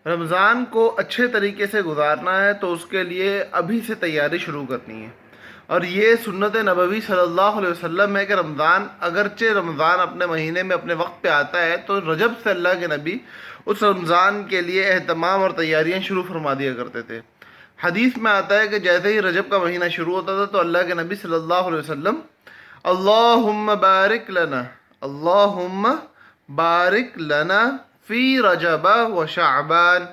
رمضان کو اچھے طریقے سے گزارنا ہے تو اس کے لیے ابھی سے تیاری شروع کرنی ہے، اور یہ سنت نبوی صلی اللہ علیہ وسلم ہے کہ اگرچہ رمضان اپنے مہینے میں اپنے وقت پہ آتا ہے تو رجب سے اللہ کے نبی اس رمضان کے لیے اہتمام اور تیاریاں شروع فرما دیا کرتے تھے۔ حدیث میں آتا ہے کہ جیسے ہی رجب کا مہینہ شروع ہوتا تھا تو اللہ کے نبی صلی اللہ علیہ وسلم اللہم بارک لنا، اللہم بارک لنا فی رجب و شعبان،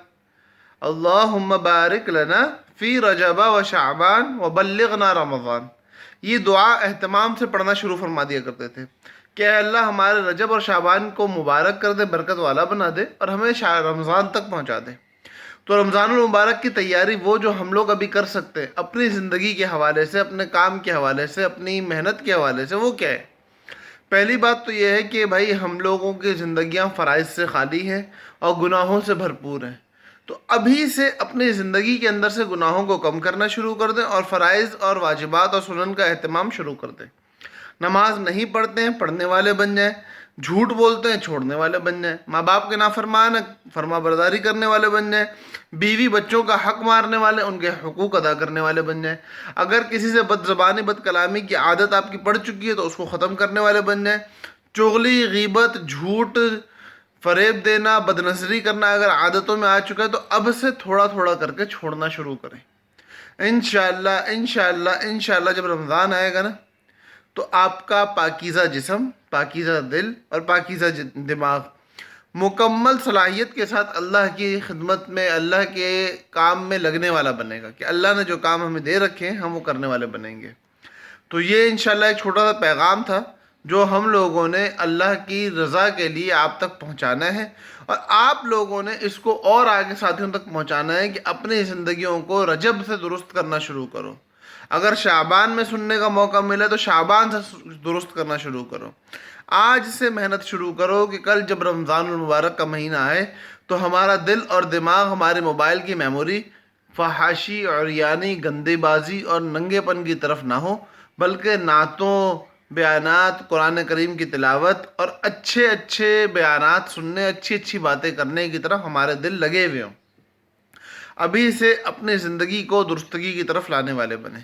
اللہم بارک لنا فی رجب و شعبان و بلغنا رمضان، یہ دعا اہتمام سے پڑھنا شروع فرما دیا کرتے تھے کہ اے اللہ ہمارے رجب اور شعبان کو مبارک کر دے، برکت والا بنا دے اور ہمیں رمضان تک پہنچا دے۔ تو رمضان المبارک کی تیاری وہ جو ہم لوگ ابھی کر سکتے ہیں اپنی زندگی کے حوالے سے، اپنے کام کے حوالے سے، اپنی محنت کے حوالے سے، وہ کیا ہے؟ پہلی بات تو یہ ہے کہ بھائی ہم لوگوں کی زندگیاں فرائض سے خالی ہیں اور گناہوں سے بھرپور ہیں، تو ابھی سے اپنی زندگی کے اندر سے گناہوں کو کم کرنا شروع کر دیں اور فرائض اور واجبات اور سنن کا اہتمام شروع کر دیں۔ نماز نہیں پڑھتے ہیں، پڑھنے والے بن جائیں، جھوٹ بولتے ہیں، چھوڑنے والے بن جائیں، ماں باپ کے نافرمان فرما برداری کرنے والے بن جائیں، بیوی بچوں کا حق مارنے والے، ان کے حقوق ادا کرنے والے بن جائیں، اگر کسی سے بد زبانی بد کلامی کی عادت آپ کی پڑ چکی ہے تو اس کو ختم کرنے والے بن جائیں، چغلی، غیبت، جھوٹ، فریب دینا، بد نظری کرنا اگر عادتوں میں آ چکا ہے تو اب سے تھوڑا تھوڑا کر کے چھوڑنا شروع کریں۔ انشاءاللہ انشاءاللہ انشاءاللہ جب رمضان آئے گا نا تو آپ کا پاکیزہ جسم، پاکیزہ دل اور پاکیزہ دماغ مکمل صلاحیت کے ساتھ اللہ کی خدمت میں، اللہ کے کام میں لگنے والا بنے گا کہ اللہ نے جو کام ہمیں دے رکھے ہیں ہم وہ کرنے والے بنیں گے۔ تو یہ انشاءاللہ ایک چھوٹا سا پیغام تھا جو ہم لوگوں نے اللہ کی رضا کے لیے آپ تک پہنچانا ہے، اور آپ لوگوں نے اس کو اور آگے ساتھیوں تک پہنچانا ہے کہ اپنی زندگیوں کو رجب سے درست کرنا شروع کرو۔ اگر شعبان میں سننے کا موقع ملے تو شعبان سے درست کرنا شروع کرو۔ آج سے محنت شروع کرو کہ کل جب رمضان المبارک کا مہینہ آئے تو ہمارا دل اور دماغ ہمارے موبائل کی میموری فحاشی، عریانی، گندے بازی اور ننگے پن کی طرف نہ ہو، بلکہ نعتوں، بیانات، قرآن کریم کی تلاوت اور اچھے اچھے بیانات سننے، اچھی اچھی باتیں کرنے کی طرف ہمارے دل لگے ہوئے ہوں۔ ابھی سے اپنی زندگی کو درستگی کی طرف لانے والے بنے۔